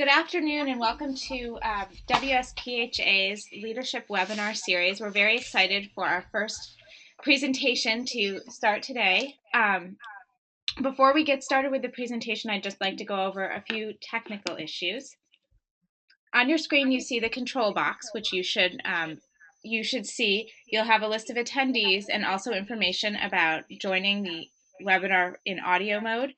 Good afternoon and welcome to WSPHA's Leadership Webinar Series. We're very excited for our first presentation to start today. Before we get started with the presentation, I'd just like to go over a few technical issues. On your screen, you see the control box, which you should see. You'll have a list of attendees and also information about joining the webinar in audio mode.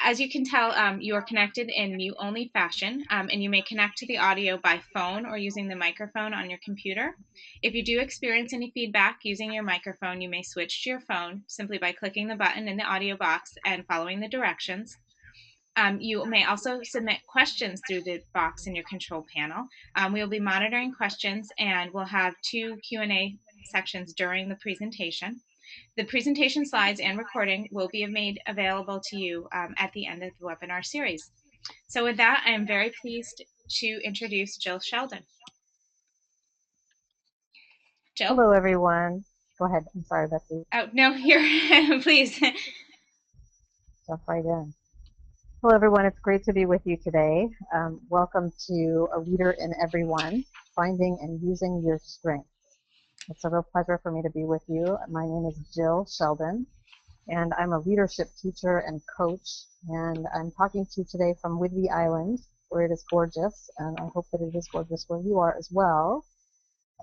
As you can tell, you are connected in mute-only fashion, and you may connect to the audio by phone or using the microphone on your computer. If you do experience any feedback using your microphone, you may switch to your phone simply by clicking the button in the audio box and following the directions. You may also submit questions through the box in your control panel. We will be monitoring questions, and we'll have two Q&A sections during the presentation. The presentation slides and recording will be made available to you at the end of the webinar series. So with that, I am very pleased to introduce Jill Sheldon. Jill? Hello, everyone. Go ahead. I'm sorry, Betsy. Oh, no, you're, please. Jump right in. Hello, everyone. It's great to be with you today. Welcome to A Leader in Everyone, Finding and Using Your Strengths. It's a real pleasure for me to be with you. My name is Jill Sheldon, and I'm a leadership teacher and coach, and I'm talking to you today from Whidbey Island, where it is gorgeous, and I hope that it is gorgeous where you are as well.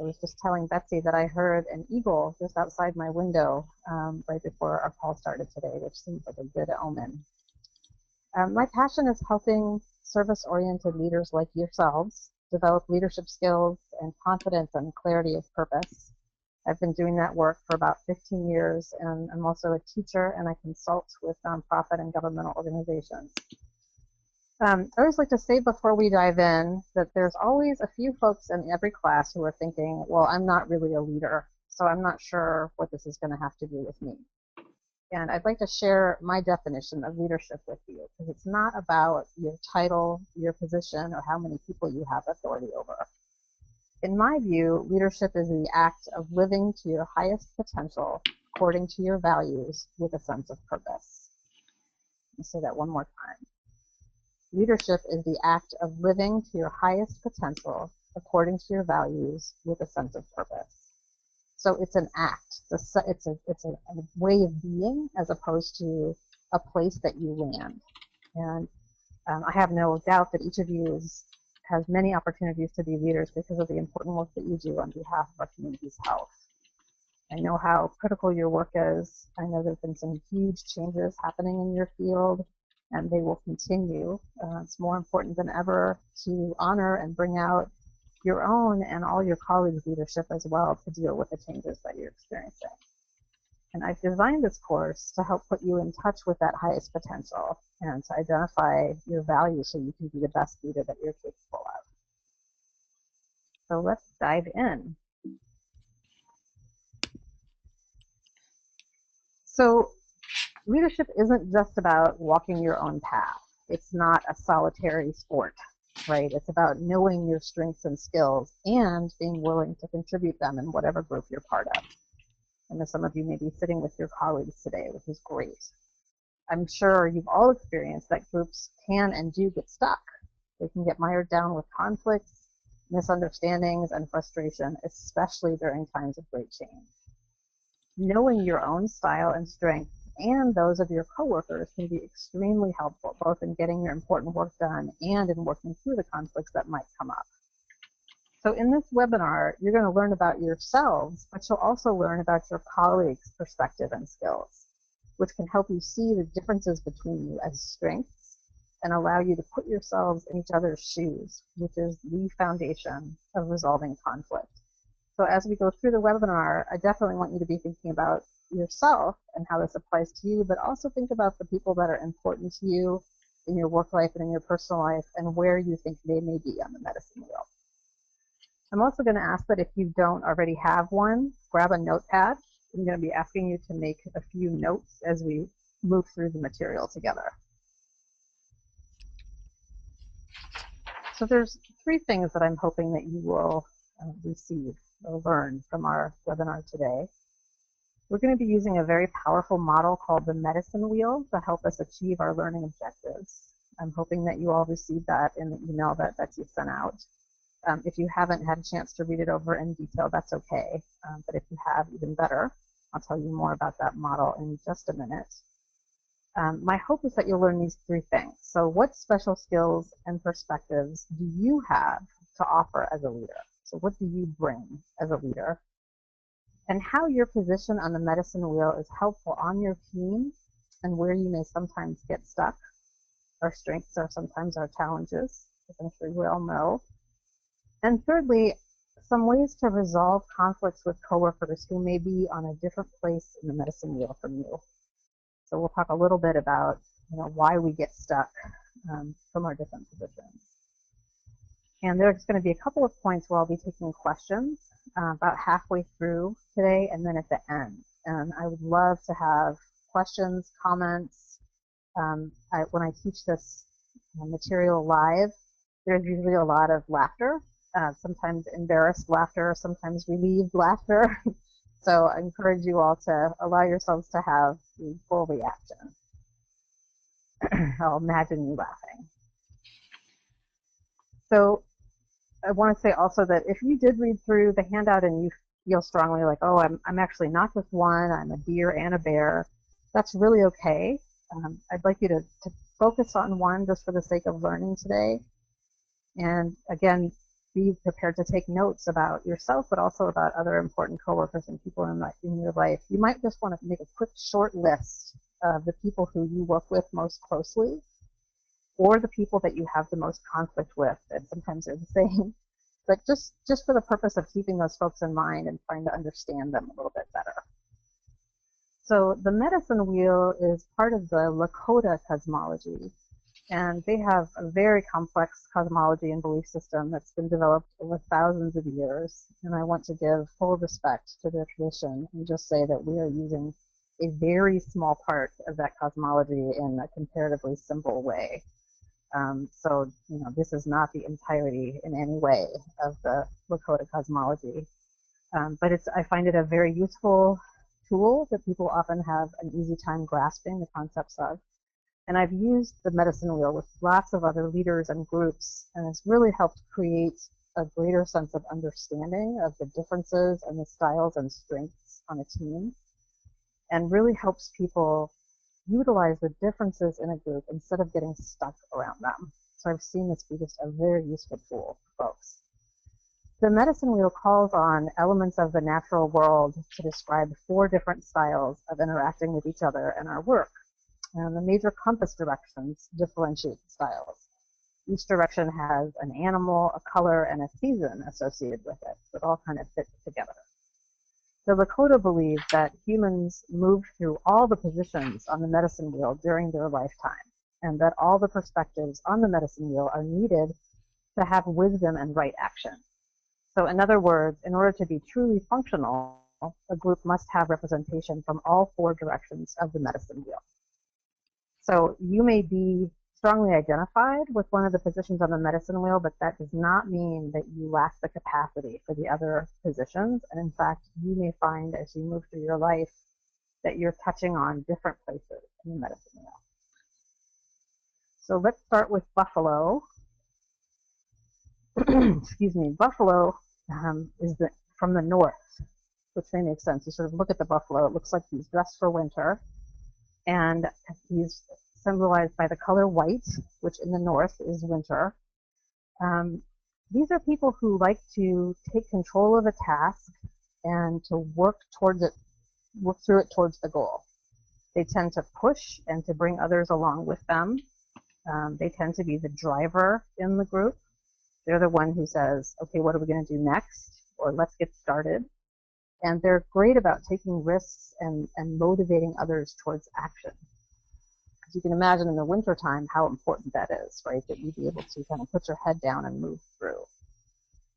I was just telling Betsy that I heard an eagle just outside my window right before our call started today, which seems like a good omen. My passion is helping service-oriented leaders like yourselves develop leadership skills and confidence and clarity of purpose. I've been doing that work for about 15 years, and I'm also a teacher, and I consult with nonprofit and governmental organizations. I always like to say before we dive in that there's always a few folks in every class who are thinking, well, I'm not really a leader, so I'm not sure what this is going to have to do with me. And I'd like to share my definition of leadership with you, because it's not about your title, your position, or how many people you have authority over. In my view, leadership is the act of living to your highest potential according to your values with a sense of purpose. I'll say that one more time. Leadership is the act of living to your highest potential according to your values with a sense of purpose. So it's an act. It's a way of being as opposed to a place that you land. And I have no doubt that each of you has many opportunities to be leaders because of the important work that you do on behalf of our community's health. I know how critical your work is. I know there have been some huge changes happening in your field, and they will continue. It's more important than ever to honor and bring out your own and all your colleagues' leadership as well to deal with the changes that you're experiencing. And I've designed this course to help put you in touch with that highest potential and to identify your values so you can be the best leader that you're capable of. So let's dive in. So leadership isn't just about walking your own path. It's not a solitary sport, right? It's about knowing your strengths and skills and being willing to contribute them in whatever group you're part of. And some of you may be sitting with your colleagues today, which is great. I'm sure you've all experienced that groups can and do get stuck. They can get mired down with conflicts, misunderstandings, and frustration, especially during times of great change. Knowing your own style and strengths and those of your coworkers can be extremely helpful, both in getting your important work done and in working through the conflicts that might come up. So in this webinar, you're going to learn about yourselves, but you'll also learn about your colleagues' perspective and skills, which can help you see the differences between you as strengths and allow you to put yourselves in each other's shoes, which is the foundation of resolving conflict. So as we go through the webinar, I definitely want you to be thinking about yourself and how this applies to you, but also think about the people that are important to you in your work life and in your personal life and where you think they may be on the medicine wheel. I'm also going to ask that if you don't already have one, grab a notepad. I'm going to be asking you to make a few notes as we move through the material together. So there's three things that I'm hoping that you will receive or learn from our webinar today. We're going to be using a very powerful model called the medicine wheel to help us achieve our learning objectives. I'm hoping that you all received that in the email that Betsy sent out. If you haven't had a chance to read it over in detail, that's okay. But if you have, even better. I'll tell you more about that model in just a minute. My hope is that you'll learn these three things. So what special skills and perspectives do you have to offer as a leader? So what do you bring as a leader? And how your position on the medicine wheel is helpful on your team and where you may sometimes get stuck. Our strengths are sometimes our challenges, as I'm sure we all know. And thirdly, some ways to resolve conflicts with coworkers who may be on a different place in the medicine wheel from you. So we'll talk a little bit about why we get stuck from our different positions. And there's going to be a couple of points where I'll be taking questions about halfway through today and then at the end. And I would love to have questions, comments. When I teach this material live, there's usually a lot of laughter, sometimes embarrassed laughter, sometimes relieved laughter. So I encourage you all to allow yourselves to have the full reaction. I'll imagine you laughing. So I want to say also that if you did read through the handout and you feel strongly like, oh, I'm actually not just one, I'm a deer and a bear, that's really okay. I'd like you to focus on one just for the sake of learning today. And again, be prepared to take notes about yourself, but also about other important coworkers and people in your life. You might just want to make a quick short list of the people who you work with most closely, or the people that you have the most conflict with, and sometimes they're the same. But just for the purpose of keeping those folks in mind and trying to understand them a little bit better. So the medicine wheel is part of the Lakota cosmology. And they have a very complex cosmology and belief system that's been developed over thousands of years. And I want to give full respect to their tradition and just say that we are using a very small part of that cosmology in a comparatively simple way. So, this is not the entirety in any way of the Lakota cosmology. But I find it a very useful tool that people often have an easy time grasping the concepts of. And I've used the medicine wheel with lots of other leaders and groups, and it's really helped create a greater sense of understanding of the differences and the styles and strengths on a team, and really helps people utilize the differences in a group instead of getting stuck around them. So I've seen this be just a very useful tool for folks. The medicine wheel calls on elements of the natural world to describe 4 different styles of interacting with each other and our work. And the major compass directions differentiate the styles. Each direction has an animal, a color, and a season associated with it. So it all kind of fits together. The Lakota believe that humans move through all the positions on the medicine wheel during their lifetime, and that all the perspectives on the medicine wheel are needed to have wisdom and right action. So in other words, in order to be truly functional, a group must have representation from all 4 directions of the medicine wheel. So you may be strongly identified with one of the positions on the medicine wheel, but that does not mean that you lack the capacity for the other positions. And in fact, you may find as you move through your life that you're touching on different places in the medicine wheel. So let's start with Buffalo. Excuse me, Buffalo is from the north, which may make sense. You sort of look at the buffalo, it looks like he's dressed for winter, and he's symbolized by the color white, which in the north is winter. These are people who like to take control of a task and to work through it towards the goal. They tend to push and to bring others along with them. They tend to be the driver in the group. They're the one who says, okay, what are we going to do next? Or let's get started. And they're great about taking risks and motivating others towards action. Because you can imagine in the wintertime how important that is, right? That you be able to kind of put your head down and move through.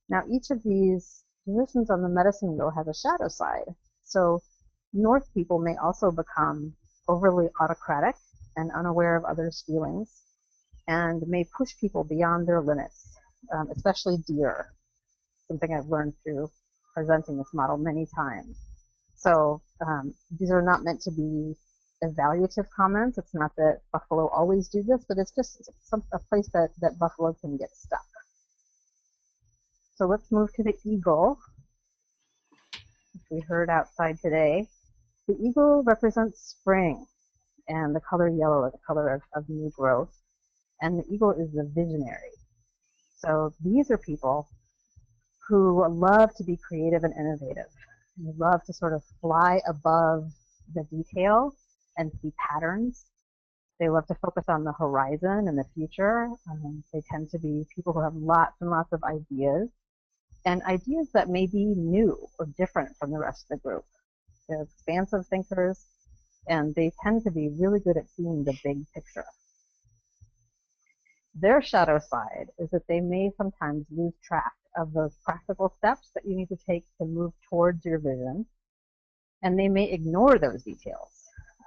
Now, each of these positions on the medicine wheel has a shadow side. So north people may also become overly autocratic and unaware of others' feelings, and may push people beyond their limits, especially deer, something I've learned through presenting this model many times. So these are not meant to be evaluative comments. It's not that buffalo always do this, but it's just a place that buffalo can get stuck. So let's move to the eagle, which we heard outside today. The eagle represents spring, and the color yellow is the color of new growth. And the eagle is the visionary. So these are people who love to be creative and innovative. They love to sort of fly above the detail and see patterns. They love to focus on the horizon and the future. They tend to be people who have lots and lots of ideas, and ideas that may be new or different from the rest of the group. They're expansive thinkers, and they tend to be really good at seeing the big picture. Their shadow side is that they may sometimes lose track of those practical steps that you need to take to move towards your vision, and they may ignore those details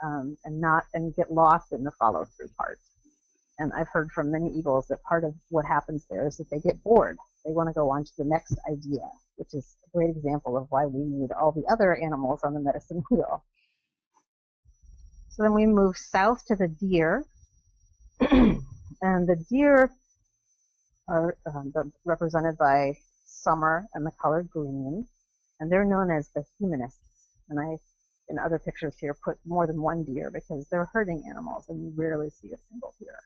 and get lost in the follow-through part. And I've heard from many eagles that part of what happens there is that they get bored. They want to go on to the next idea, which is a great example of why we need all the other animals on the medicine wheel. So then we move south to the deer. And the deer are represented by summer and the color green, and they're known as the humanists. And I, in other pictures here, put more than one deer because they're herding animals, and you rarely see a single deer.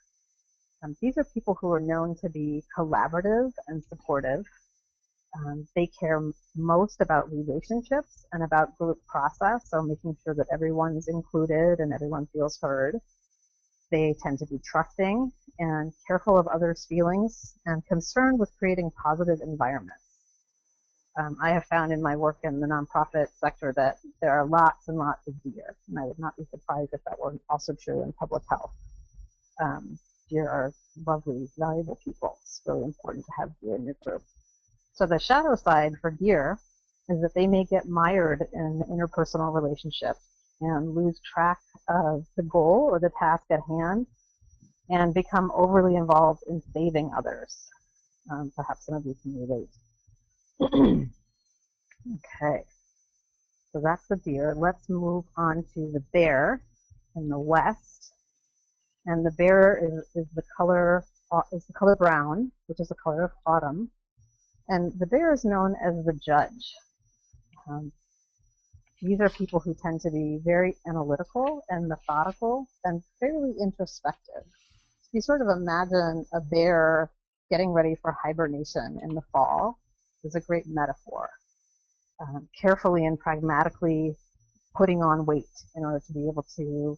These are people who are known to be collaborative and supportive. They care most about relationships and about group process, so making sure that everyone's included and everyone feels heard. They tend to be trusting and careful of others' feelings and concerned with creating positive environments. I have found in my work in the nonprofit sector that there are lots and lots of deer, and I would not be surprised if that were also true in public health. Deer are lovely, valuable people. It's really important to have deer in your group. So the shadow side for deer is that they may get mired in interpersonal relationships and lose track of the goal or the task at hand and become overly involved in saving others. Perhaps some of you can relate. Okay, so that's the deer. Let's move on to the bear in the west. And the bear is the color brown, which is the color of autumn. And the bear is known as the judge. These are people who tend to be very analytical and methodical and fairly introspective. So you sort of imagine a bear getting ready for hibernation in the fall is a great metaphor. Carefully and pragmatically putting on weight in order to be able to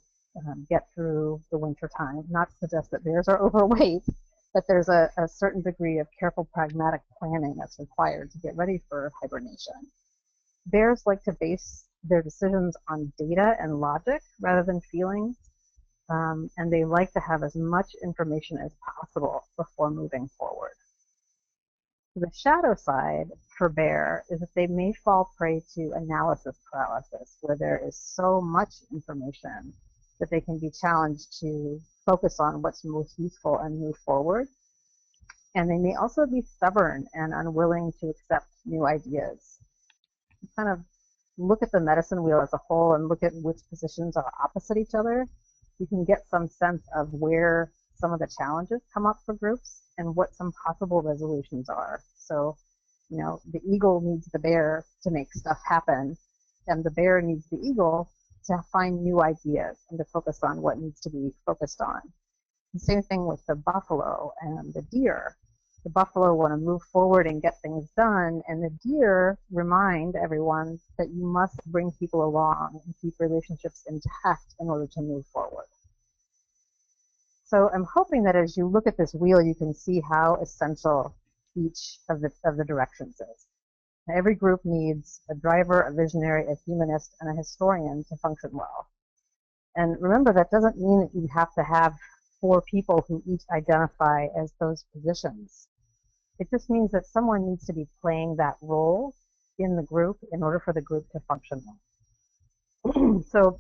get through the winter time. Not to suggest that bears are overweight, but there's a certain degree of careful pragmatic planning that's required to get ready for hibernation. Bears like to base their decisions on data and logic rather than feelings, and they like to have as much information as possible before moving forward. The shadow side for bear is that they may fall prey to analysis paralysis, where there is so much information that they can be challenged to focus on what's most useful and move forward. And they may also be stubborn and unwilling to accept new ideas. You kind of look at the medicine wheel as a whole and look at which positions are opposite each other. You can get some sense of where some of the challenges come up for groups and what some possible resolutions are. So, you know, the eagle needs the bear to make stuff happen, and the bear needs the eagle to find new ideas and to focus on what needs to be focused on. The same thing with the buffalo and the deer. The buffalo want to move forward and get things done, and the deer remind everyone that you must bring people along and keep relationships intact in order to move forward. So I'm hoping that as you look at this wheel, you can see how essential each of the directions is. Every group needs a driver, a visionary, a humanist, and a historian to function well. And remember, that doesn't mean that you have to have 4 people who each identify as those positions. It just means that someone needs to be playing that role in the group in order for the group to function well. So,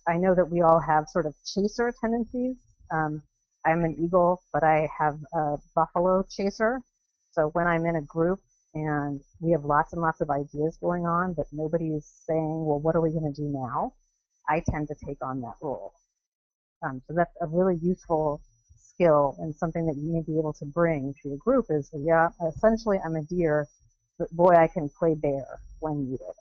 I know that we all have sort of chaser tendencies. I'm an eagle, but I have a buffalo chaser. So when I'm in a group and we have lots and lots of ideas going on, but nobody is saying, well, what are we going to do now? I tend to take on that role. So that's a really useful skill and something that you may be able to bring to your group is, yeah, essentially I'm a deer, but boy, I can play bear when needed.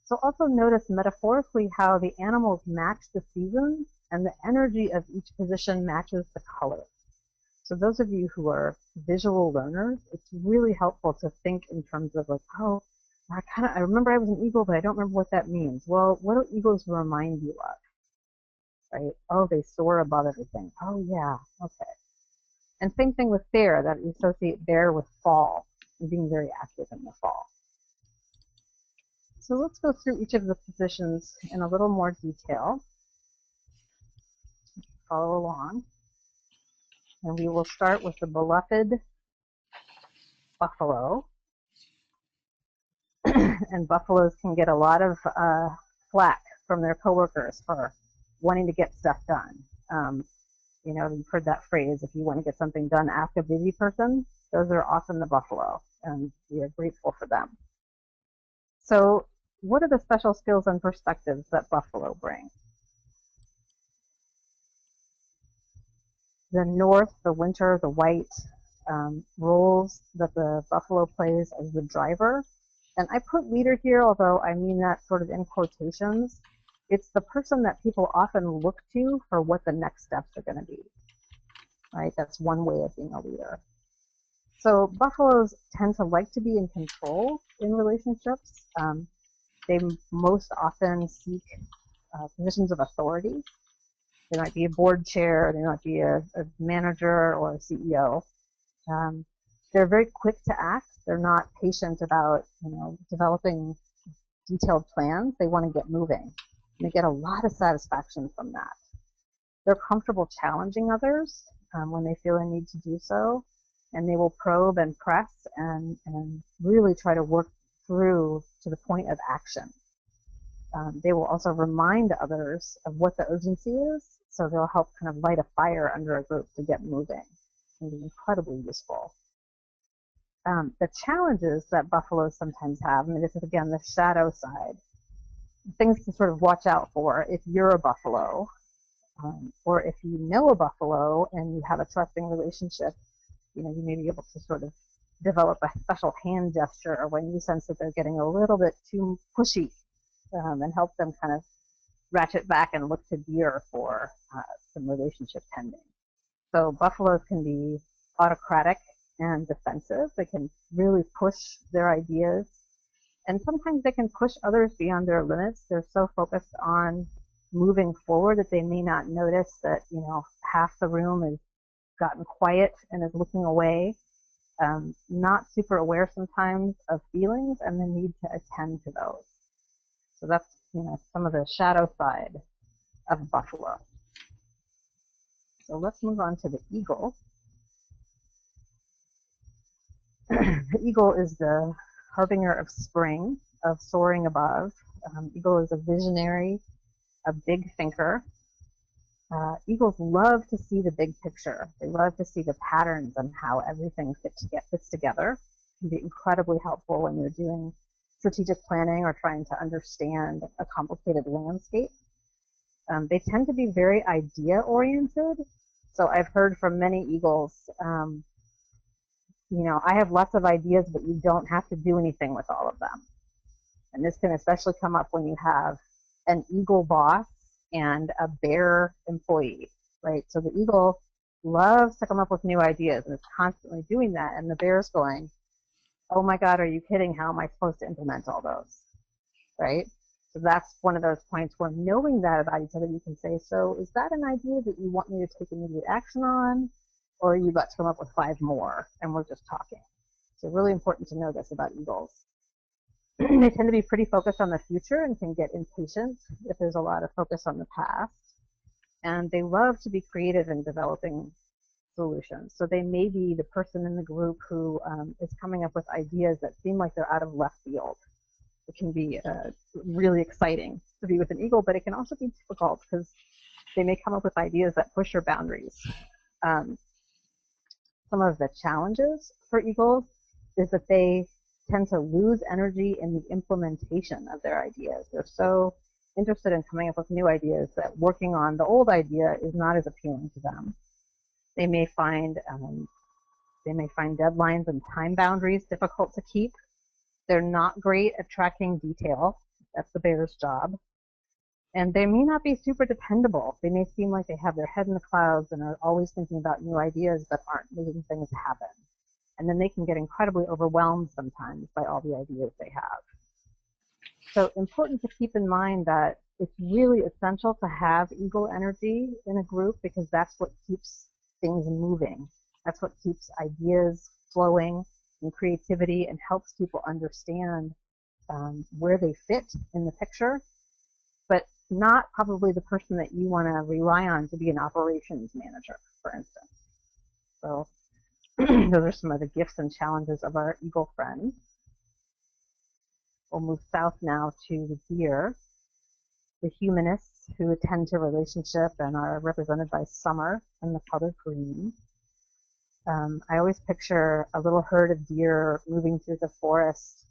So also notice metaphorically how the animals match the seasons and the energy of each position matches the color. So those of you who are visual learners, it's really helpful to think in terms of like, oh, I remember I was an eagle, but I don't remember what that means. Well, what do eagles remind you of? Right? Oh, they soar above everything. Oh yeah, okay. And same thing with bear, that you associate bear with fall and being very active in the fall. So let's go through each of the positions in a little more detail. Follow along. And we will start with the beloved buffalo. And buffaloes can get a lot of flack from their coworkers for wanting to get stuff done. You know, you've heard that phrase, if you want to get something done, ask a busy person. Those are often the buffalo, and we are grateful for them. So what are the special skills and perspectives that buffalo bring? The north, the winter, the white roles that the buffalo plays as the driver. And I put leader here, although I mean that sort of in quotations. It's the person that people often look to for what the next steps are going to be. Right? That's one way of being a leader. So buffaloes tend to like to be in control in relationships. They most often seek positions of authority. They might be a board chair, they might be a manager or a CEO. They're very quick to act. They're not patient about, developing detailed plans. They want to get moving. And they get a lot of satisfaction from that. They're comfortable challenging others when they feel a need to do so. And they will probe and press and really try to work through to the point of action. They will also remind others of what the urgency is, so they'll help kind of light a fire under a group to get moving. It can be incredibly useful. The challenges that buffaloes sometimes have, I mean, this is again the shadow side, things to sort of watch out for if you're a buffalo, or if you know a buffalo and you have a trusting relationship, you may be able to sort of develop a special hand gesture or when you sense that they're getting a little bit too pushy, and help them kind of ratchet back and look to deer for some relationship tending. So buffaloes can be autocratic and defensive. They can really push their ideas. And sometimes they can push others beyond their limits. They're so focused on moving forward that they may not notice that, half the room has gotten quiet and is looking away. Not super aware sometimes of feelings and the need to attend to those. So that's, some of the shadow side of buffalo. So let's move on to the eagle. The eagle is the harbinger of spring, of soaring above. Eagle is a visionary, a big thinker. Eagles love to see the big picture. They love to see the patterns and how everything fits together. It can be incredibly helpful when you're doing strategic planning or trying to understand a complicated landscape. They tend to be very idea-oriented. So I've heard from many eagles, I have lots of ideas, but you don't have to do anything with all of them. And this can especially come up when you have an eagle boss and a bear employee, right? So the eagle loves to come up with new ideas and is constantly doing that. And the bear's going, oh my God, are you kidding? How am I supposed to implement all those, right? So that's one of those points where knowing that about each other, you can say, so is that an idea that you want me to take immediate action on? Or are you about to come up with 5 more and we're just talking? So really important to know this about eagles. They tend to be pretty focused on the future and can get impatient if there's a lot of focus on the past. And they love to be creative in developing solutions. So they may be the person in the group who is coming up with ideas that seem like they're out of left field. It can be really exciting to be with an eagle, but it can also be difficult because they may come up with ideas that push your boundaries. Some of the challenges for eagles is that they tend to lose energy in the implementation of their ideas. They're so interested in coming up with new ideas, that working on the old idea is not as appealing to them. They may find deadlines and time boundaries difficult to keep. They're not great at tracking detail. That's the bear's job. And they may not be super dependable. They may seem like they have their head in the clouds and are always thinking about new ideas but aren't making things happen. And then they can get incredibly overwhelmed sometimes by all the ideas they have. So important to keep in mind that it's really essential to have eagle energy in a group, because that's what keeps things moving. That's what keeps ideas flowing and creativity, and helps people understand where they fit in the picture, but not probably the person that you want to rely on to be an operations manager, for instance. So those are some of the gifts and challenges of our eagle friends. We'll move south now to the deer, the humanists, who attend to relationship and are represented by Summer and the color green. I always picture a little herd of deer moving through the forest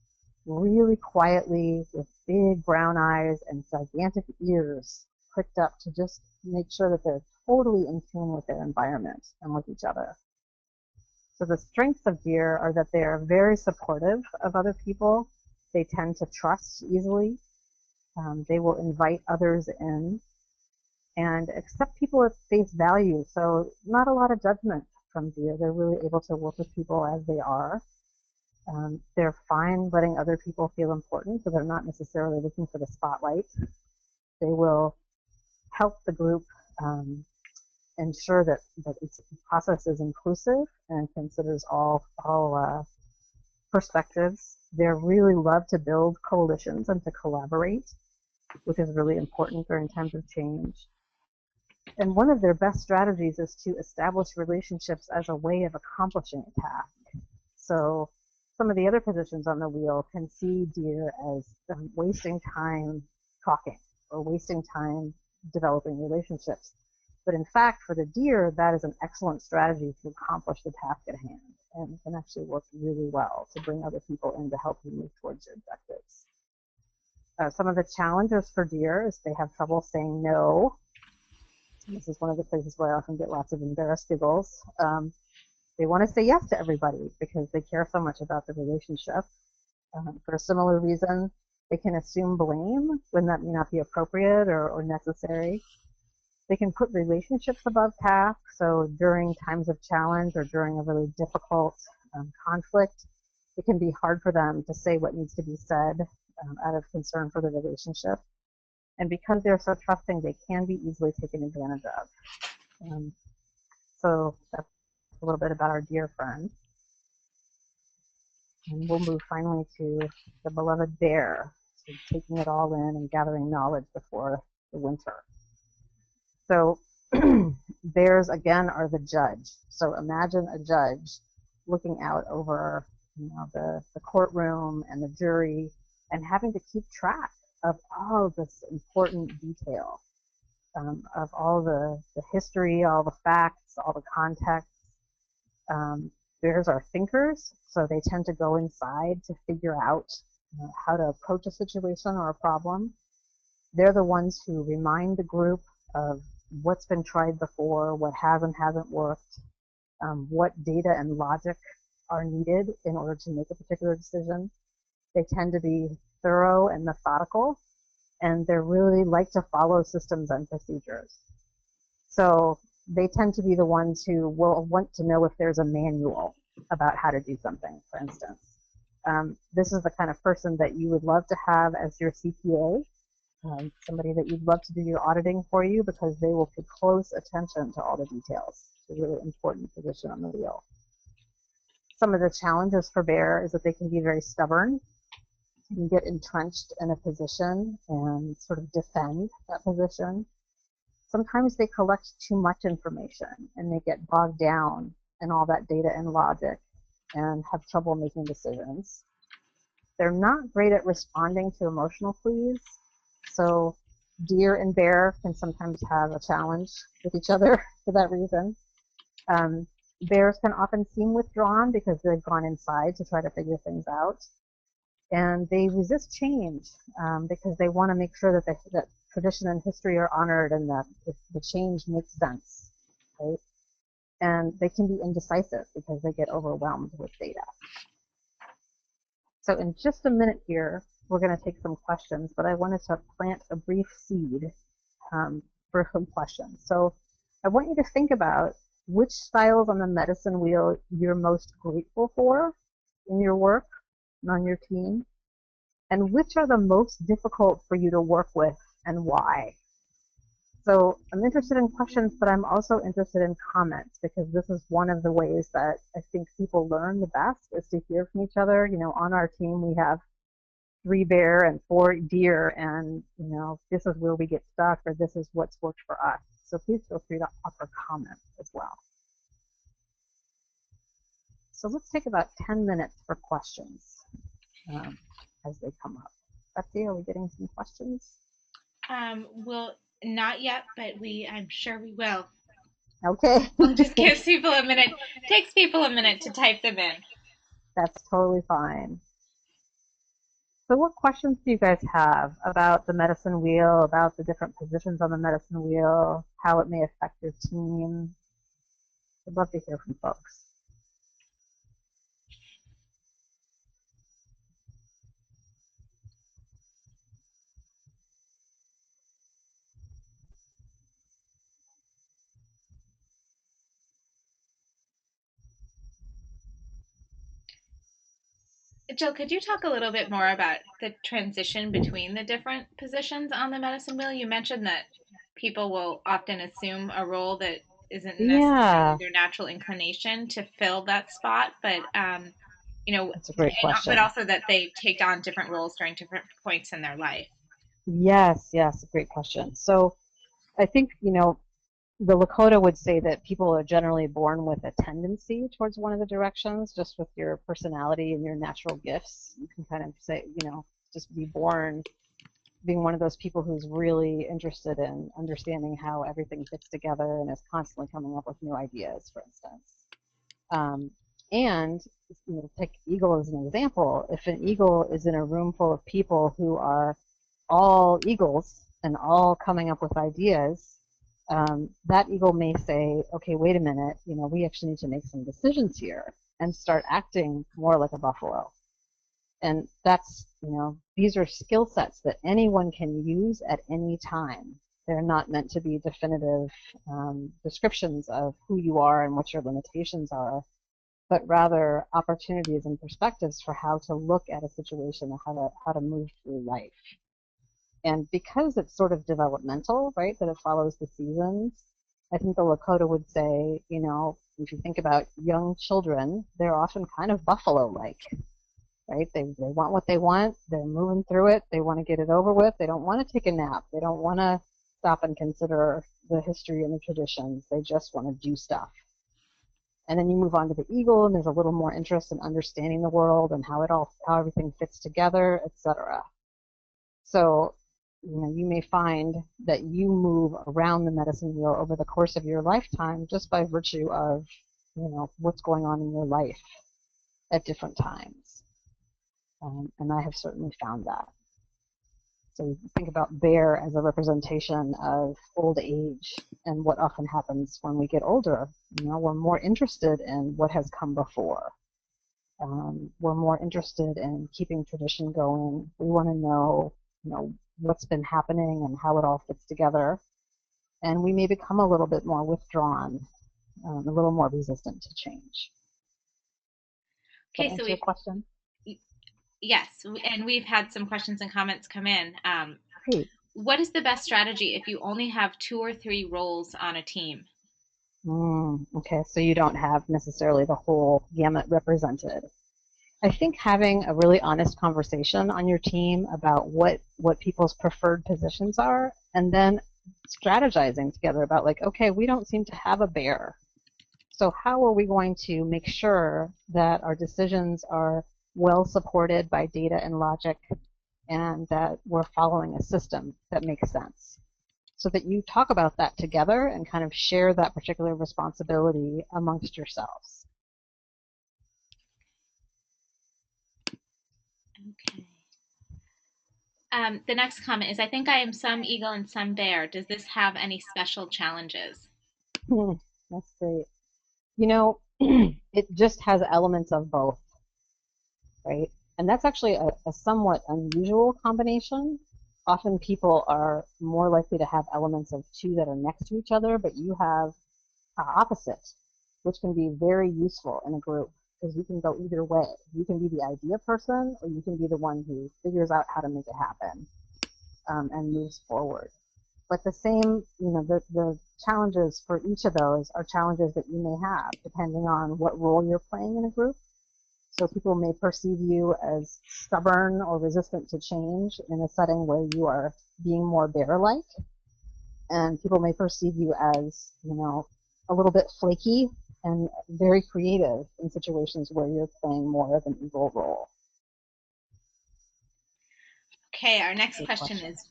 really quietly, with big brown eyes and gigantic ears pricked up to just make sure that they're totally in tune with their environment and with each other. So the strengths of deer are that they are very supportive of other people. They tend to trust easily. They will invite others in and accept people at face value. So not a lot of judgment from deer. They're really able to work with people as they are. They're fine letting other people feel important, so they're not necessarily looking for the spotlight. They will help the group ensure that the process is inclusive and considers all perspectives. They really love to build coalitions and to collaborate, which is really important during times of change. And one of their best strategies is to establish relationships as a way of accomplishing a task. So some of the other positions on the wheel can see deer as wasting time talking or wasting time developing relationships. But in fact, for the deer, that is an excellent strategy to accomplish the task at hand, and can actually work really well to bring other people in to help you move towards your objectives. Some of the challenges for deer is they have trouble saying no. This is one of the places where I often get lots of embarrassed giggles. They want to say yes to everybody because they care so much about the relationship. For a similar reason, they can assume blame when that may not be appropriate or necessary. They can put relationships above tasks, so during times of challenge or during a really difficult conflict, it can be hard for them to say what needs to be said out of concern for the relationship. And because they're so trusting, they can be easily taken advantage of. So that's a little bit about our dear friends. And we'll move finally to the beloved bear, so taking it all in and gathering knowledge before the winter. So bears, again, are the judge. So imagine a judge looking out over the courtroom and the jury and having to keep track of all of this important detail, of all the history, all the facts, all the context. Bears are thinkers, so they tend to go inside to figure out how to approach a situation or a problem. They're the ones who remind the group of what's been tried before, what has and hasn't worked, what data and logic are needed in order to make a particular decision. They tend to be thorough and methodical, and they really like to follow systems and procedures. So they tend to be the ones who will want to know if there's a manual about how to do something, for instance. This is the kind of person that you would love to have as your CPA, somebody that you'd love to do your auditing for you, because they will pay close attention to all the details. It's a really important position on the wheel. Some of the challenges for bear is that they can be very stubborn. You can get entrenched in a position and sort of defend that position. Sometimes they collect too much information and they get bogged down in all that data and logic and have trouble making decisions. They're not great at responding to emotional pleas, so deer and bear can sometimes have a challenge with each other for that reason. Bears can often seem withdrawn because they've gone inside to try to figure things out. and they resist change because they want to make sure that that tradition and history are honored and that the change makes sense, right? And they can be indecisive because they get overwhelmed with data. So in just a minute here, we're going to take some questions, but I wanted to plant a brief seed for some questions. So I want you to think about which styles on the medicine wheel you're most grateful for in your work and on your team, and which are the most difficult for you to work with and why. So I'm interested in questions, but I'm also interested in comments, because this is one of the ways that I think people learn the best, is to hear from each other. You know, on our team we have 3 bear and 4 deer, and you know, this is where we get stuck, or this is what's worked for us. So please feel free to offer comments as well. So let's take about 10 minutes for questions as they come up. Betsy, are we getting some questions? Well, not yet, but I'm sure we will. Okay. We'll just give people a minute. Takes people a minute to type them in. That's totally fine. So what questions do you guys have about the medicine wheel, about the different positions on the medicine wheel, how it may affect your team? I'd love to hear from folks. Jill, could you talk a little bit more about the transition between the different positions on the medicine wheel? You mentioned that people will often assume a role that isn't necessarily their natural inclination to fill that spot, but you know, that's a great question. But also that they take on different roles during different points in their life. Yes, great question. So I think, you know, the Lakota would say that people are generally born with a tendency towards one of the directions, just with your personality and your natural gifts. You can kind of say, you know, just be born being one of those people who's really interested in understanding how everything fits together and is constantly coming up with new ideas, for instance. And you know, take eagle as an example. If an eagle is in a room full of people who are all eagles and all coming up with ideas, that eagle may say, okay, wait a minute, you know, we actually need to make some decisions here and start acting more like a buffalo. And that's, you know, these are skill sets that anyone can use at any time. They're not meant to be definitive descriptions of who you are and what your limitations are, but rather opportunities and perspectives for how to look at a situation and how to move through life. And because it's sort of developmental, right, that it follows the seasons, I think the Lakota would say, you know, if you think about young children, they're often kind of buffalo-like, right? They want what they want, they're moving through it, they want to get it over with, they don't want to take a nap, they don't want to stop and consider the history and the traditions, they just want to do stuff. And then you move on to the eagle, and there's a little more interest in understanding the world and how everything fits together, etc. So, you know, you may find that you move around the medicine wheel over the course of your lifetime just by virtue of, you know, what's going on in your life at different times. And I have certainly found that. So you think about bear as a representation of old age and what often happens when we get older. You know, we're more interested in what has come before. We're more interested in keeping tradition going. We want to know, you know, what's been happening and how it all fits together. And we may become a little bit more withdrawn, a little more resistant to change. Okay, so your question? Yes, and we've had some questions and comments come in. Great. What is the best strategy if you only have 2 or 3 roles on a team? Okay, so you don't have necessarily the whole gamut represented. I think having a really honest conversation on your team about what people's preferred positions are, and then strategizing together about, like, okay, we don't seem to have a bear. So how are we going to make sure that our decisions are well supported by data and logic, and that we're following a system that makes sense? So that you talk about that together and kind of share that particular responsibility amongst yourselves. Okay. The next comment is, I think I am some eagle and some bear. Does this have any special challenges? That's great. You know, it just has elements of both, right? And that's actually a somewhat unusual combination. Often people are more likely to have elements of two that are next to each other, but you have opposite, which can be very useful in a group because you can go either way. You can be the idea person, or you can be the one who figures out how to make it happen and moves forward. But the same, the challenges for each of those are challenges that you may have depending on what role you're playing in a group. So people may perceive you as stubborn or resistant to change in a setting where you are being more bear-like, and people may perceive you as, a little bit flaky and very creative in situations where you're playing more of an eagle role. Okay, our next question is,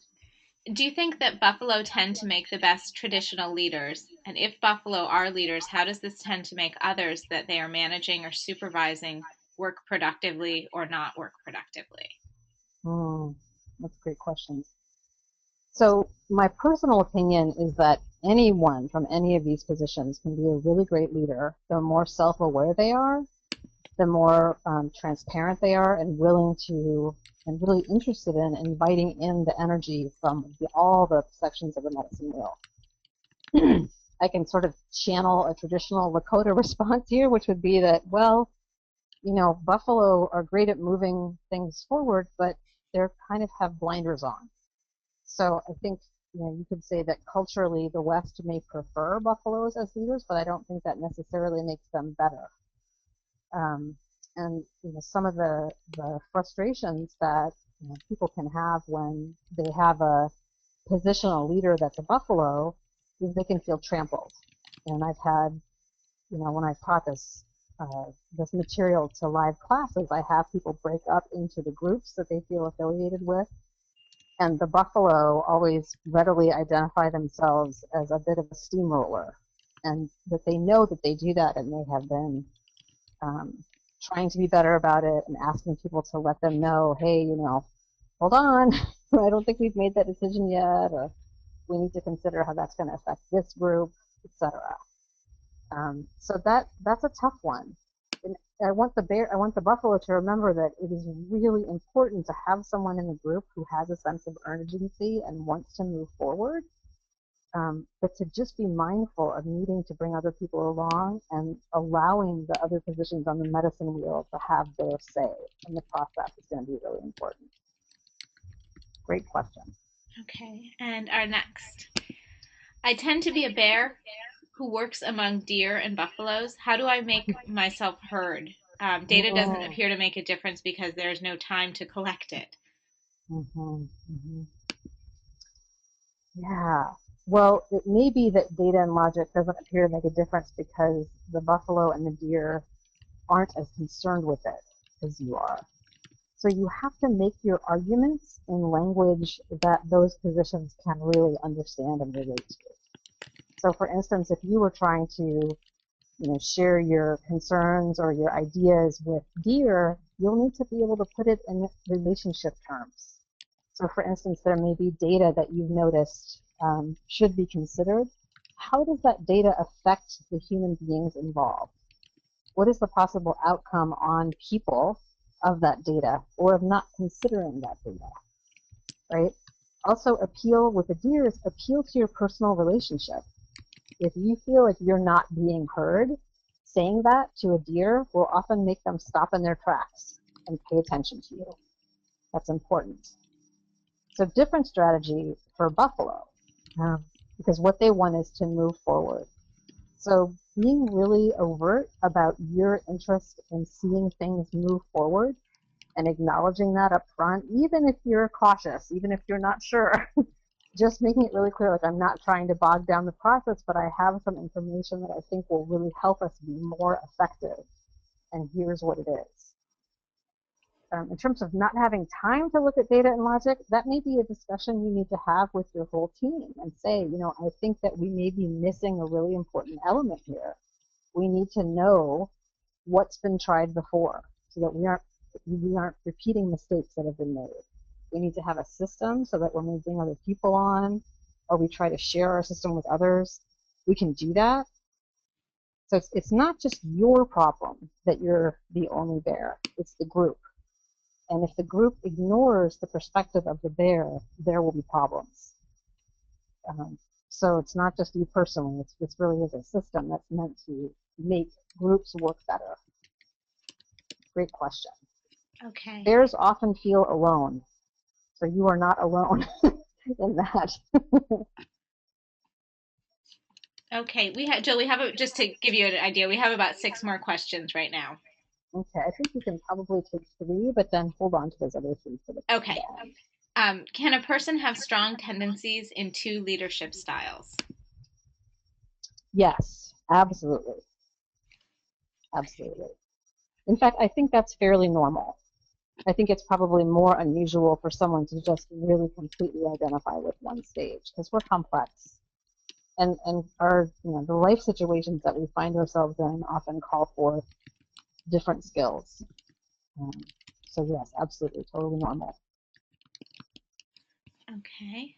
do you think that buffalo tend to make the best traditional leaders? And if buffalo are leaders, how does this tend to make others that they are managing or supervising work productively or not work productively? That's a great question. So my personal opinion is that anyone from any of these positions can be a really great leader. The more self-aware they are, the more transparent they are and willing to and really interested in inviting in the energy from all the sections of the medicine wheel. I can sort of channel a traditional Lakota response here, which would be that, well, buffalo are great at moving things forward, but they're kind of have blinders on. So I think you could say that culturally the West may prefer buffaloes as leaders, but I don't think that necessarily makes them better. And some of the frustrations that people can have when they have a positional leader that's a buffalo is they can feel trampled. And I've had, when I've taught this material to live classes, I have people break up into the groups that they feel affiliated with. And the buffalo always readily identify themselves as a bit of a steamroller, and that they know that they do that, and they have been trying to be better about it and asking people to let them know, hey, hold on, I don't think we've made that decision yet, or we need to consider how that's going to affect this group, etc. So that's a tough one. And I want the buffalo to remember that it is really important to have someone in the group who has a sense of urgency and wants to move forward, but to just be mindful of needing to bring other people along and allowing the other positions on the medicine wheel to have their say in the process is going to be really important. Great question. Okay, and our next. I tend to be a bear who works among deer and buffaloes. How do I make myself heard? Data doesn't appear to make a difference because there's no time to collect it. Yeah. Well, it may be that data and logic doesn't appear to make a difference because the buffalo and the deer aren't as concerned with it as you are. So you have to make your arguments in language that those positions can really understand and relate to. So for instance, if you were trying to share your concerns or your ideas with deer, you'll need to be able to put it in relationship terms. So for instance, there may be data that you've noticed should be considered. How does that data affect the human beings involved? What is the possible outcome on people of that data or of not considering that data, right? Also, appeal with the deer is appeal to your personal relationship. If you feel like you're not being heard, saying that to a deer will often make them stop in their tracks and pay attention to you. That's important. So different strategy for buffalo, because what they want is to move forward. So being really overt about your interest in seeing things move forward and acknowledging that up front, even if you're cautious, even if you're not sure, just making it really clear, like I'm not trying to bog down the process, but I have some information that I think will really help us be more effective, and here's what it is. In terms of not having time to look at data and logic, that may be a discussion you need to have with your whole team and say, I think that we may be missing a really important element here. We need to know what's been tried before so that we aren't we aren't repeating mistakes that have been made. We need to have a system so that when we bring other people on, or we try to share our system with others, we can do that. So it's not just your problem that you're the only bear, it's the group. And if the group ignores the perspective of the bear, there will be problems. So it's not just you personally, it really is a system that's meant to make groups work better. Great question. Okay. Bears often feel alone, so you are not alone in that. Okay, Jill, we have just to give you an idea, we have about 6 more questions right now. Okay, I think you can probably take 3, but then hold on to those other 3 for the Okay. Can a person have strong tendencies in 2 leadership styles? Yes, absolutely. Absolutely. In fact, I think that's fairly normal. I think it's probably more unusual for someone to just really completely identify with one stage, because we're complex. And our, the life situations that we find ourselves in often call for different skills. So yes, absolutely, totally normal. Okay.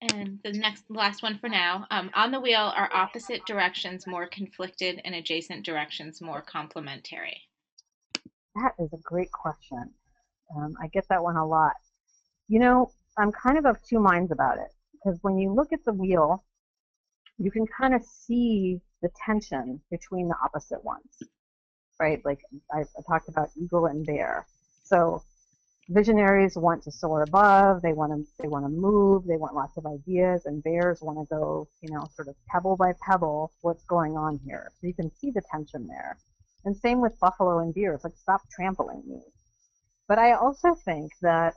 And the last one for now. On the wheel, are opposite directions more conflicted and adjacent directions more complementary? That is a great question. I get that one a lot. I'm kind of 2 minds about it, because when you look at the wheel, you can kind of see the tension between the opposite ones, right? Like I talked about eagle and bear. So visionaries want to soar above, they want to move, they want lots of ideas, and bears want to go, sort of pebble by pebble, what's going on here. So you can see the tension there. And same with buffalo and deer. It's like, stop trampling me. But I also think that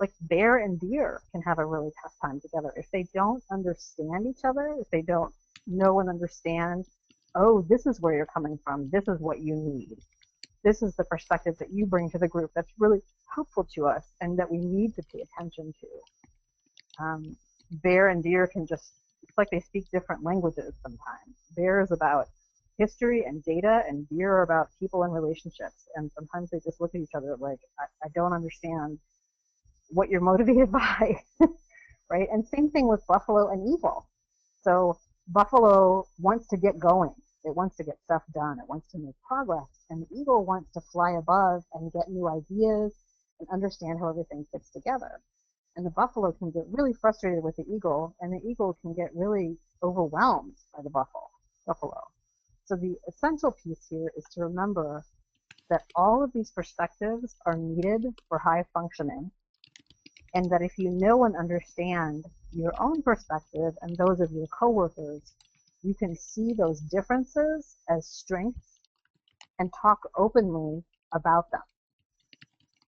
like bear and deer can have a really tough time together if they don't understand each other, if they don't know and understand, oh, this is where you're coming from, this is what you need, this is the perspective that you bring to the group that's really helpful to us and that we need to pay attention to. Bear and deer can just, it's like they speak different languages sometimes. Bear is about history and data, and deer are about people and relationships. And sometimes they just look at each other like, I don't understand what you're motivated by, right? And same thing with buffalo and eagle. So buffalo wants to get going. It wants to get stuff done. It wants to make progress. And the eagle wants to fly above and get new ideas and understand how everything fits together. And the buffalo can get really frustrated with the eagle, and the eagle can get really overwhelmed by the buffalo. So the essential piece here is to remember that all of these perspectives are needed for high functioning, and that if you know and understand your own perspective and those of your coworkers, you can see those differences as strengths and talk openly about them.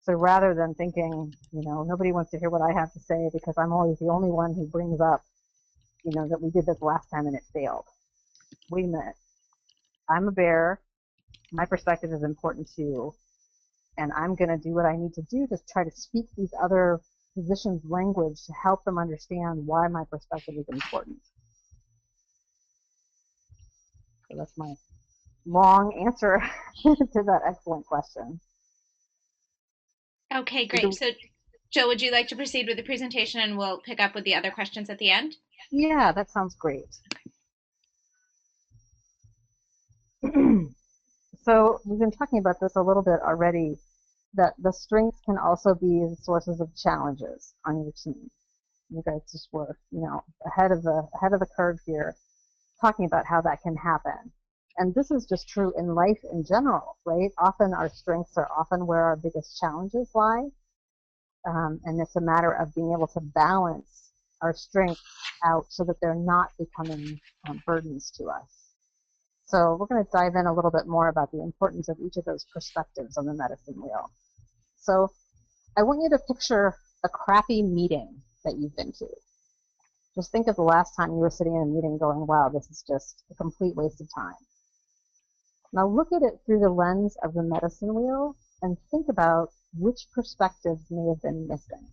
So rather than thinking, nobody wants to hear what I have to say because I'm always the only one who brings up, that we did this last time and it failed. Wait a minute. I'm a bear. My perspective is important too. And I'm going to do what I need to do to try to speak these other positions' language to help them understand why my perspective is important. So that's my long answer to that excellent question. Okay, great. So, Jill, would you like to proceed with the presentation and we'll pick up with the other questions at the end? Yeah, that sounds great. So we've been talking about this a little bit already, that the strengths can also be sources of challenges on your team. You guys just were, ahead of the curve here, talking about how that can happen. And this is just true in life in general, right? Often our strengths are often where our biggest challenges lie. And it's a matter of being able to balance our strengths out so that they're not becoming burdens to us. So we're going to dive in a little bit more about the importance of each of those perspectives on the medicine wheel. So I want you to picture a crappy meeting that you've been to. Just think of the last time you were sitting in a meeting going, wow, this is just a complete waste of time. Now look at it through the lens of the medicine wheel and think about which perspectives may have been missing.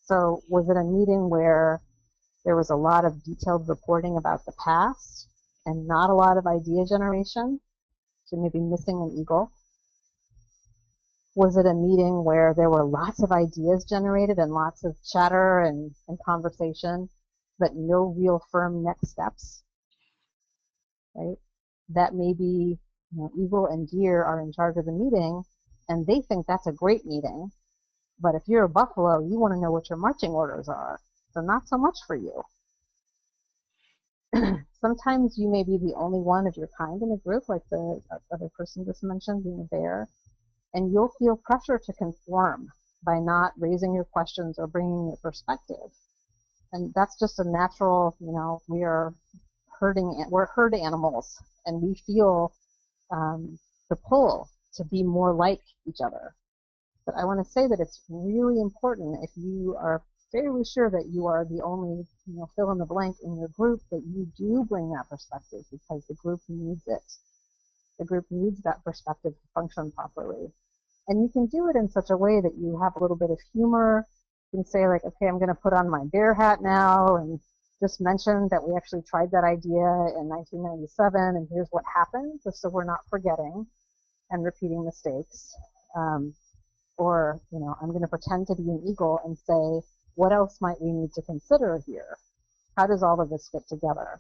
So was it a meeting where there was a lot of detailed reporting about the past and not a lot of idea generation? So maybe missing an eagle. Was it a meeting where there were lots of ideas generated and lots of chatter and conversation, but no real firm next steps, right? That maybe eagle and deer are in charge of the meeting, and they think that's a great meeting, but if you're a buffalo, you want to know what your marching orders are, so not so much for you. Sometimes you may be the only one of your kind in a group, like the other person just mentioned, being a bear, and you'll feel pressure to conform by not raising your questions or bringing your perspective. And that's just a natural, we're herd animals, and we feel the pull to be more like each other. But I want to say that it's really important, if you are fairly sure that you are the only, fill in the blank in your group, that you do bring that perspective, because the group needs it. The group needs that perspective to function properly. And you can do it in such a way that you have a little bit of humor. You can say, like, okay, I'm going to put on my bear hat now, and just mention that we actually tried that idea in 1997, and here's what happened, just so we're not forgetting and repeating mistakes. Or, I'm going to pretend to be an eagle and say, what else might we need to consider here? How does all of this fit together?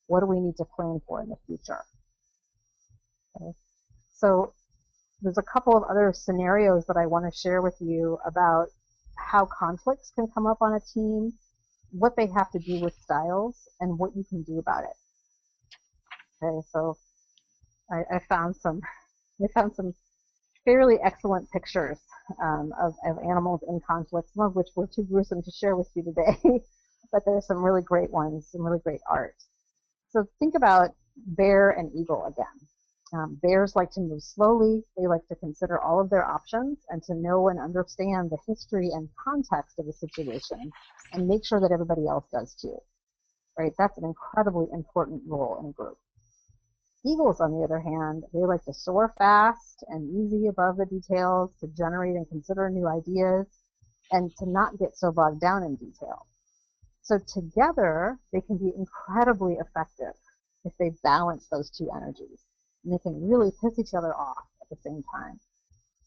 What do we need to plan for in the future? Okay. So there's a couple of other scenarios that I want to share with you about how conflicts can come up on a team, what they have to do with styles, and what you can do about it. Okay, so I found some fairly excellent pictures of animals in conflict, some of which were too gruesome to share with you today, but there's some really great ones, some really great art. So think about bear and eagle again. Bears like to move slowly. They like to consider all of their options and to know and understand the history and context of the situation and make sure that everybody else does too. Right? That's an incredibly important role in a group. Eagles, on the other hand, they like to soar fast and easy above the details, to generate and consider new ideas, and to not get so bogged down in detail. So together, they can be incredibly effective if they balance those two energies. And they can really piss each other off at the same time.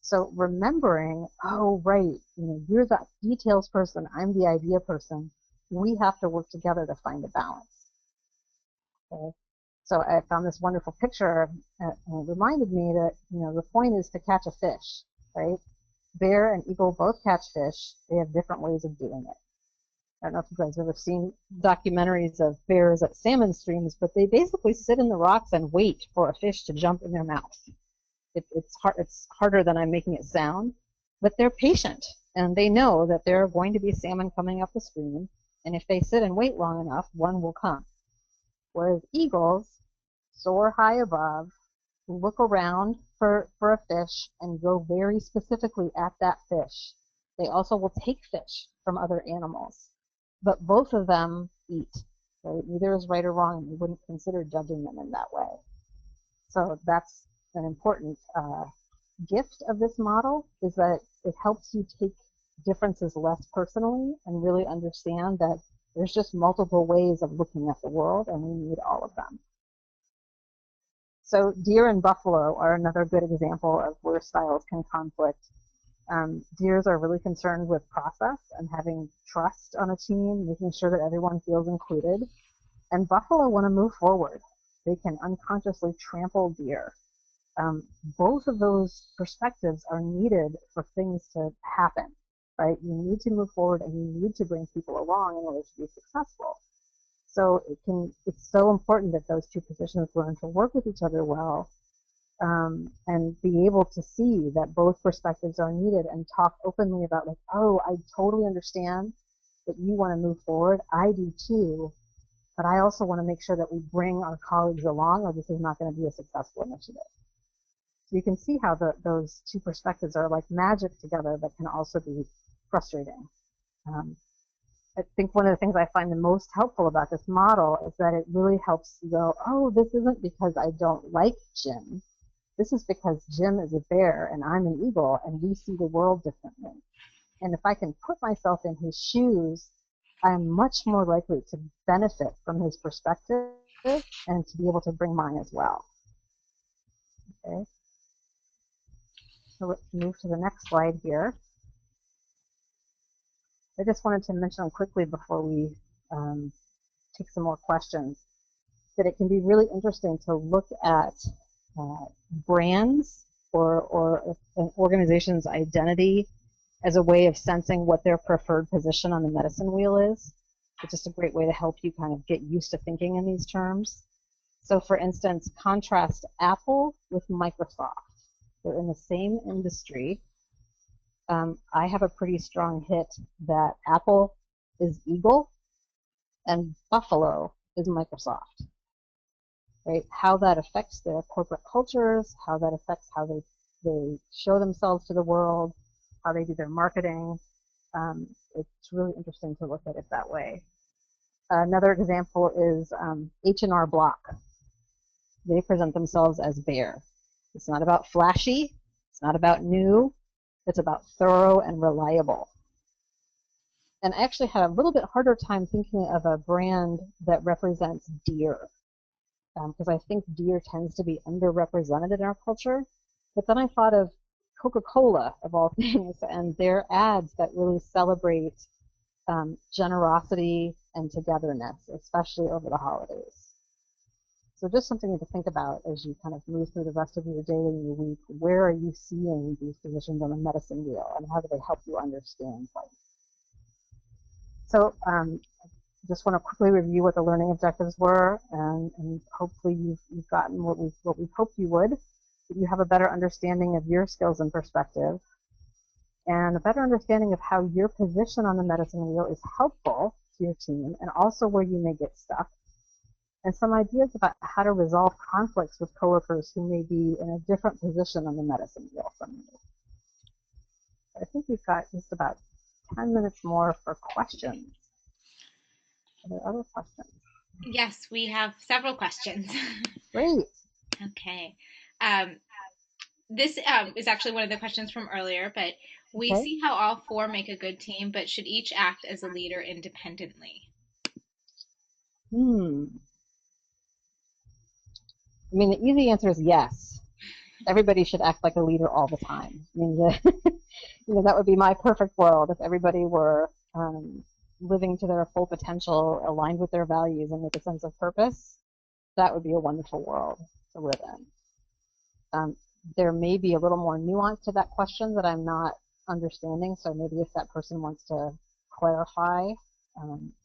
So remembering, oh, right, you're the details person, I'm the idea person. We have to work together to find a balance. Okay? So I found this wonderful picture, and it reminded me that, the point is to catch a fish, right? Bear and eagle both catch fish. They have different ways of doing it. I don't know if you guys have ever seen documentaries of bears at salmon streams, but they basically sit in the rocks and wait for a fish to jump in their mouth. It's harder than I'm making it sound, but they're patient, and they know that there are going to be salmon coming up the stream, and if they sit and wait long enough, one will come. Whereas eagles soar high above, look around for a fish, and go very specifically at that fish. They also will take fish from other animals. But both of them eat. Right? Neither is right or wrong. You wouldn't consider judging them in that way. So that's an important gift of this model, is that it helps you take differences less personally and really understand that there's just multiple ways of looking at the world, and we need all of them. So deer and buffalo are another good example of where styles can conflict. Deers are really concerned with process and having trust on a team, making sure that everyone feels included. And buffalo want to move forward. They can unconsciously trample deer. Both of those perspectives are needed for things to happen, right? You need to move forward, and you need to bring people along in order to be successful. So it's so important that those two positions learn to work with each other well, and be able to see that both perspectives are needed, and talk openly about, like, oh, I totally understand that you want to move forward. I do too, but I also want to make sure that we bring our colleagues along, or this is not going to be a successful initiative. So you can see how those two perspectives are like magic together, but can also be frustrating. I think one of the things I find the most helpful about this model is that it really helps you go, oh, this isn't because I don't like Jim. This is because Jim is a bear and I'm an eagle, and we see the world differently. And if I can put myself in his shoes, I'm much more likely to benefit from his perspective and to be able to bring mine as well. Okay, so let's move to the next slide here. I just wanted to mention quickly before we take some more questions that it can be really interesting to look at brands or an organization's identity as a way of sensing what their preferred position on the medicine wheel is. It's just a great way to help you kind of get used to thinking in these terms. So for instance, contrast Apple with Microsoft. They're in the same industry. I have a pretty strong hit that Apple is Eagle and Buffalo is Microsoft. Right? How that affects their corporate cultures, how that affects how they show themselves to the world, how they do their marketing. It's really interesting to look at it that way. Another example is H&R Block. They present themselves as Bear. It's not about flashy. It's not about new. It's about thorough and reliable. And I actually had a little bit harder time thinking of a brand that represents Deere, because I think Deere tends to be underrepresented in our culture. But then I thought of Coca-Cola, of all things, and their ads that really celebrate generosity and togetherness, especially over the holidays. So just something to think about as you kind of move through the rest of your day and your week. Where are you seeing these positions on the medicine wheel, and how do they help you understand life? So just want to quickly review what the learning objectives were, and hopefully you've gotten what we hoped you would, that you have a better understanding of your skills and perspective, and a better understanding of how your position on the medicine wheel is helpful to your team, and also where you may get stuck, and some ideas about how to resolve conflicts with coworkers who may be in a different position on the medicine wheel from you. I think we've got just about 10 minutes more for questions. Are there other questions? Yes, we have several questions. Great. Okay. This is actually one of the questions from earlier, but we see how all four make a good team, but should each act as a leader independently? I mean, the easy answer is yes. Everybody should act like a leader all the time. I mean, that would be my perfect world if everybody were living to their full potential, aligned with their values, and with a sense of purpose. That would be a wonderful world to live in. There may be a little more nuance to that question that I'm not understanding, so maybe if that person wants to clarify,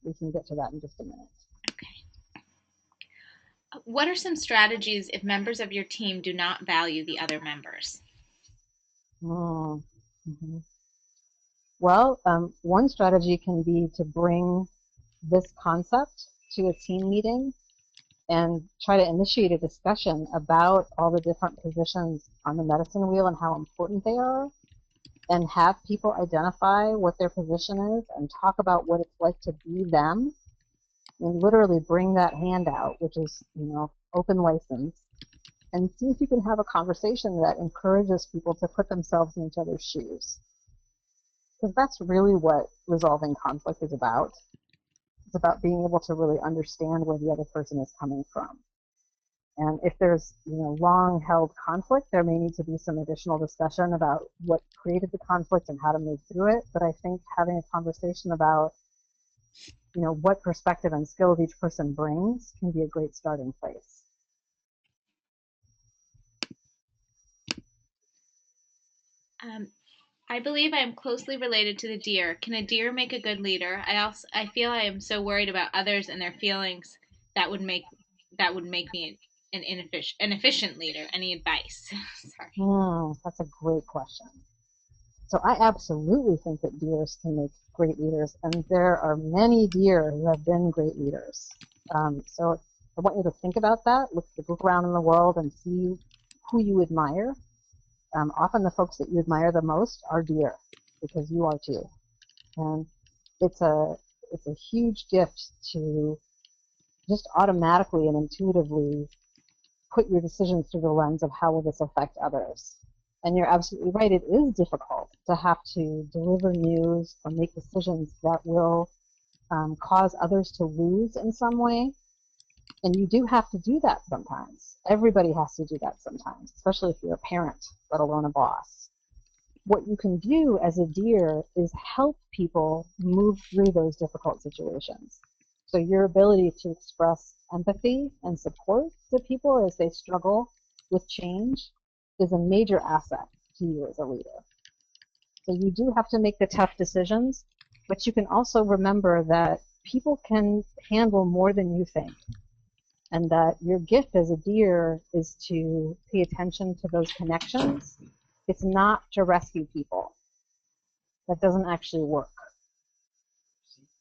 we can get to that in just a minute. Okay. What are some strategies if members of your team do not value the other members? Well, one strategy can be to bring this concept to a team meeting and try to initiate a discussion about all the different positions on the medicine wheel and how important they are, and have people identify what their position is and talk about what it's like to be them, and literally bring that hand out, which is, open license, and see if you can have a conversation that encourages people to put themselves in each other's shoes. Because that's really what resolving conflict is about. It's about being able to really understand where the other person is coming from. And if there's long-held conflict, there may need to be some additional discussion about what created the conflict and how to move through it. But I think having a conversation about what perspective and skills each person brings can be a great starting place. I believe I am closely related to the deer. Can a deer make a good leader? I feel I am so worried about others and their feelings that would make me an efficient leader. Any advice? Sorry. That's a great question. So I absolutely think that deers can make great leaders, and there are many deer who have been great leaders. So I want you to think about that. Look around in the world and see who you admire. Often the folks that you admire the most are deer, because you are too. And it's a huge gift to just automatically and intuitively put your decisions through the lens of how will this affect others. And you're absolutely right, it is difficult to have to deliver news or make decisions that will cause others to lose in some way. And you do have to do that sometimes. Everybody has to do that sometimes, especially if you're a parent, let alone a boss. What you can do as a deer is help people move through those difficult situations. So your ability to express empathy and support to people as they struggle with change is a major asset to you as a leader. So you do have to make the tough decisions, but you can also remember that people can handle more than you think, and that your gift as a deer is to pay attention to those connections. It's not to rescue people. That doesn't actually work.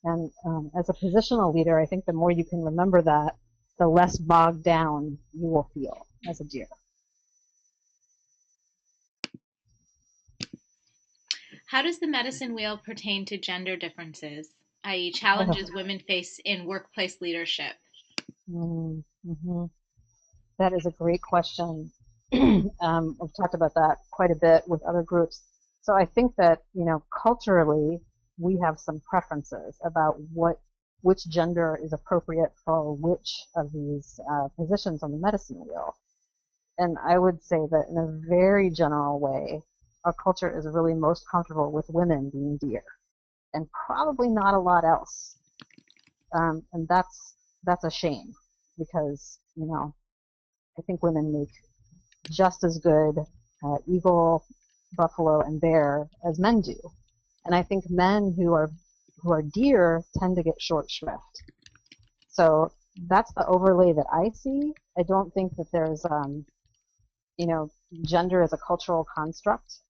And as a positional leader, I think the more you can remember that, the less bogged down you will feel as a deer. How does the medicine wheel pertain to gender differences, i.e., challenges women face in workplace leadership? Mm-hmm. That is a great question. We've talked about that quite a bit with other groups. So I think that, culturally, we have some preferences about which gender is appropriate for which of these positions on the medicine wheel. And I would say that in a very general way, our culture is really most comfortable with women being deer, and probably not a lot else. And that's a shame, because I think women make just as good eagle, buffalo, and bear as men do. And I think men who are deer tend to get short shrift. So that's the overlay that I see. I don't think that there's gender as a cultural construct.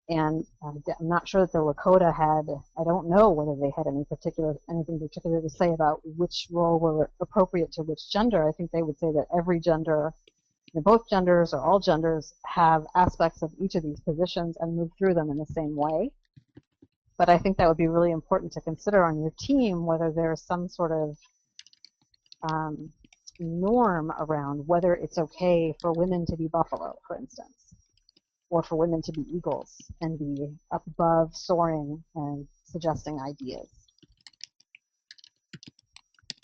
And I'm not sure that the Lakota had, I don't know whether they had anything particular to say about which role were appropriate to which gender. I think they would say that every gender, both genders or all genders, have aspects of each of these positions and move through them in the same way. But I think that would be really important to consider on your team, whether there's some sort of norm around whether it's okay for women to be buffalo, for instance, or for women to be eagles and be up above, soaring, and suggesting ideas.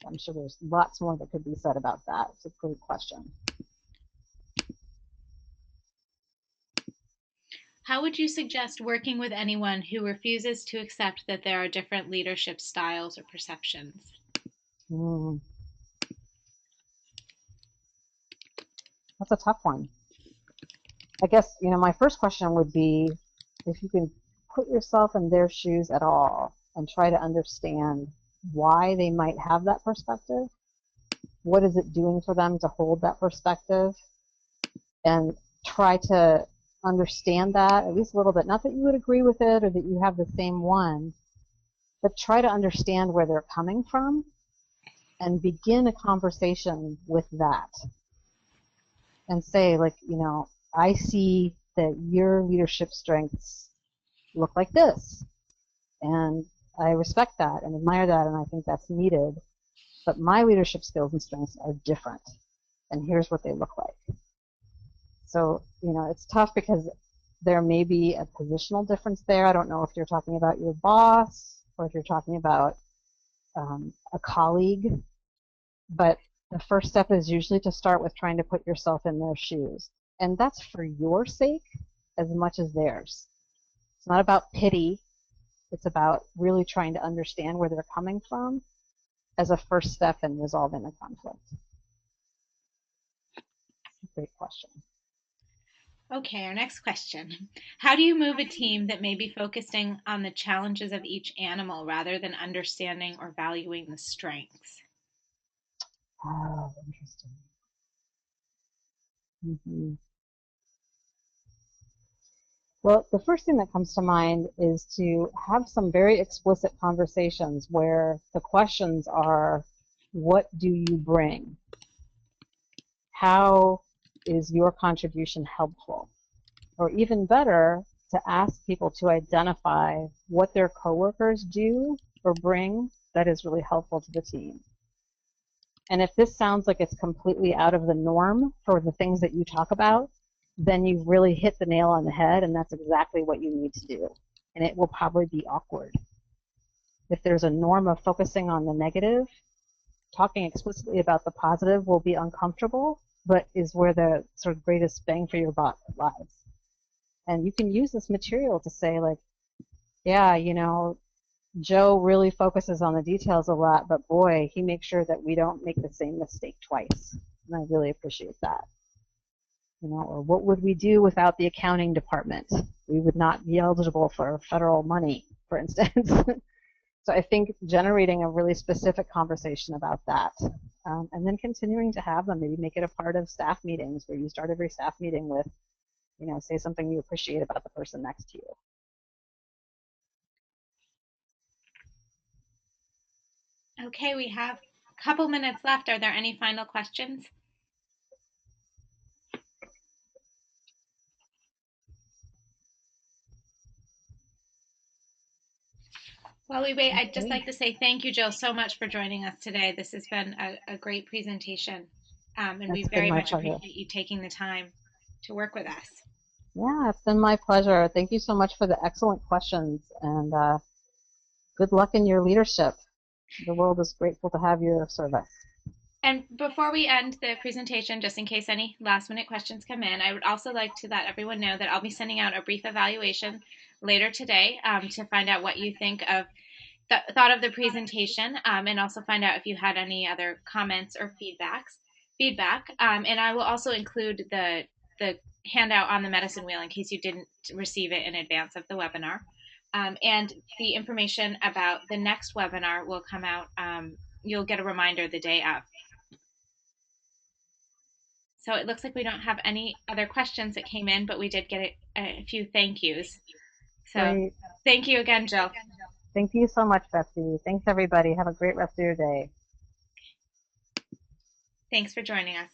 I'm sure there's lots more that could be said about that. It's a great question. How would you suggest working with anyone who refuses to accept that there are different leadership styles or perceptions? That's a tough one. I guess, my first question would be if you can put yourself in their shoes at all and try to understand why they might have that perspective. What is it doing for them to hold that perspective? And try to understand that at least a little bit. Not that you would agree with it or that you have the same one, but try to understand where they're coming from and begin a conversation with that. And say, like, I see that your leadership strengths look like this. And I respect that and admire that, and I think that's needed. But my leadership skills and strengths are different. And here's what they look like. So, it's tough because there may be a positional difference there. I don't know if you're talking about your boss or if you're talking about a colleague. But the first step is usually to start with trying to put yourself in their shoes. And that's for your sake as much as theirs. It's not about pity. It's about really trying to understand where they're coming from as a first step in resolving the conflict. Great question. Okay, our next question. How do you move a team that may be focusing on the challenges of each animal rather than understanding or valuing the strengths? Oh, interesting. Mm-hmm. Well, the first thing that comes to mind is to have some very explicit conversations where the questions are, what do you bring? How is your contribution helpful? Or even better, to ask people to identify what their coworkers do or bring that is really helpful to the team. And if this sounds like it's completely out of the norm for the things that you talk about, then you've really hit the nail on the head, and that's exactly what you need to do. And it will probably be awkward. If there's a norm of focusing on the negative, talking explicitly about the positive will be uncomfortable, but is where the sort of greatest bang for your buck lies. And you can use this material to say, like, yeah, Joe really focuses on the details a lot, but boy, he makes sure that we don't make the same mistake twice. And I really appreciate that. Or what would we do without the accounting department? We would not be eligible for federal money, for instance. So I think generating a really specific conversation about that, and then continuing to have them, maybe make it a part of staff meetings where you start every staff meeting with, say something you appreciate about the person next to you. Okay, we have a couple minutes left. Are there any final questions? While we wait, I'd just like to say thank you, Jill, so much for joining us today. This has been a great presentation, and we very much appreciate you taking the time to work with us. Yeah, it's been my pleasure. Thank you so much for the excellent questions, and good luck in your leadership. The world is grateful to have your service. And before we end the presentation, just in case any last minute questions come in, I would also like to let everyone know that I'll be sending out a brief evaluation later today to find out what you think of thought of the presentation, and also find out if you had any other comments or feedback. And I will also include the handout on the medicine wheel in case you didn't receive it in advance of the webinar. And the information about the next webinar will come out. You'll get a reminder the day of. So it looks like we don't have any other questions that came in, but we did get a few thank yous. So great. Thank you again, Jill. Thank you so much, Betsy. Thanks, everybody. Have a great rest of your day. Thanks for joining us.